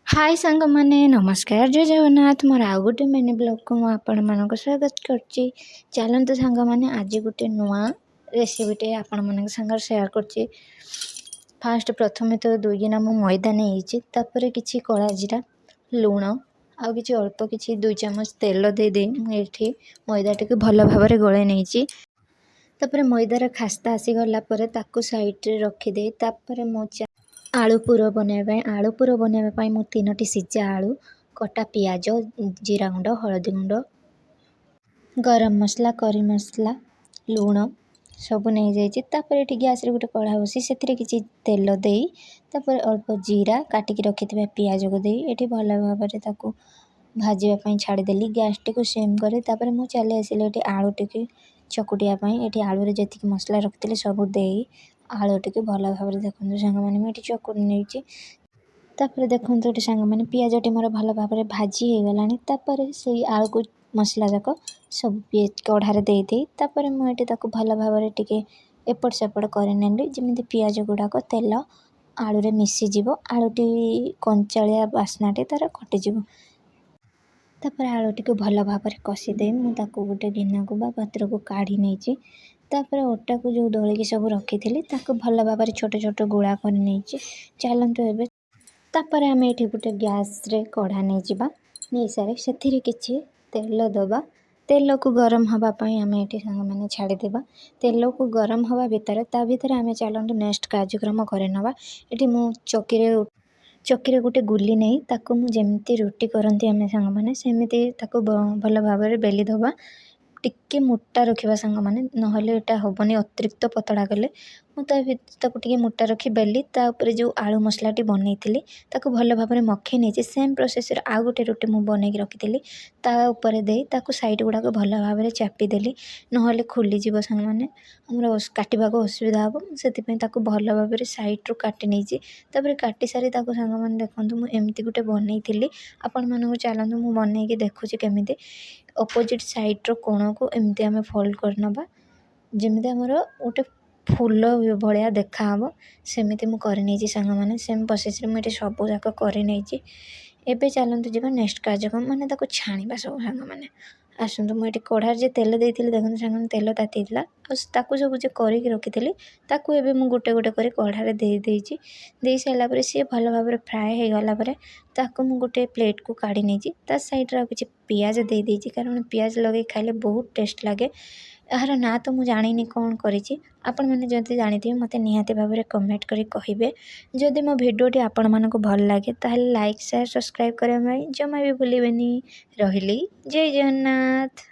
हाय सांग माने नमस्कार जय जगन्नाथ मोर आउ गोटे मिनी ब्लॉग को आपण मानक स्वागत करची। चलते सांग माने आज गोटे नुआ रेसिपीटे आपण मान संग शेयर करची। फास्ट प्रथमे तो दुईना मु मैदा नहीं तापर किसी कला जीरा लुण आउ कि अल्प कि 2 चम्मच तेल दे दे मुझे मैदा टी भल भाव गले नहीं तापर मैदार खास्ता आसीगला साइड रखीदे तापर मो आलू पुर बनवाई आलू पुर बनवाई मु 3टी सिझा आलू कटा पियाज जीरा गुंड हलदी गुंड गरम मसला करी मसला लुण सबू नहीं जापर ये गैस रे गोटे कढ़ा बसी से किसी तेल दे तापर अल्प जीरा काटिकी रखि पियाज को दे ये भल भाव भाजापी छाड़देली गैस टी सेम करे तापर मु चली आसिली आलू टी चकुटियापी ये आलू जी मसला रखी सब दे आलू टी भल भाव देखते सांग मैंने मुझे चकुटी नहीं तापर देखते ये सांग मैंने पियाज टी मोर भल भाव भाजी हो गला से आलू को मसला जाक सब कढ़ार दे तापर मुझे भल भाव एपट सेपट करनी जमी पियाज गुड़ाक तेल आलू रे मिसीज आलूटी कंचालिया बास्नाटी तार कटिज तापर आलू टी भल भाव कषिदे मुझे गोटे गिना को पात्र को काढ़ी नहीं तापर अटा को जो दलिकी सब रखी थी भल भाव छोट छोट गुड़ा कर नहीं चलतु ए तापर आम ये गोटे गैस रे कढ़ा नहीं सारे से किसी तेल दबा तेल को गरम हाँपाई आम ये सांग मैंने छाड़ीदे तेल को गरम हवा भितर ता भर आम चलतु नेक्स्ट कार्यक्रम करनवा ये मु चक्की गोटे गुली नहीं ताको मुझे रुटी करती आम सांग मैंने सेमती भल भाव बेली दबा टिके मोटा रखा सांग मैंने ना हेनी अतिरिक्त पतला कले मुझे मोटा रखी बेली तापर जो आलू मसलाटी बनई थी भल भाव मखे नहीं सेम प्रोसेस आउ गोटे रुटी मुझे बनई रखी तापर दे साइड गुड़ाक भल भाव चापीदेली ना खोलीज सांग मैंने आमर काटा को असुविधा हम से भल भाव सैड्रु काटी नहीं काटी सारी सांग मैंने देखते मुझे गोटे बनई थी आपण मानक चलते मुझे बनईकी देखुची केमी अपोजिट साइड्र कोण को एमती आम फोल्ड करनवा जमी आमर गोटे फूल भाया देखाव सेमती मुझे सांग मैंने सेम प्रोसेस मुझे सब जाक कर एबे चलते जी नेक्स्ट कार्यक्रम माने छाणीबा सब सांग मैंने आसतु मुझे कढ़ार जे तेल देती देखते सांग तेल ताती सब जो करके रखी ताकू मुझे गोटे गोटे कर कढ़ार दे सारापर सी भल भाव फ्राए हो गलापर ताकू मुझे गोटे प्लेट को काढ़ी नहीं साइड्रे किसी पियाज दे देती कारण पियाज लगे खाइले बहुत टेस्ट लगे यार ना तो मुझे जानी कौन करी आपण मैंने जब जानी मत निहाती भाव में कमेंट करी कहिबे जदि मो भिडियोटी आपण मानक भल लगे ताहले लाइक शेयर सब्सक्राइब करने जमा भी भूलें रही जय जगन्नाथ।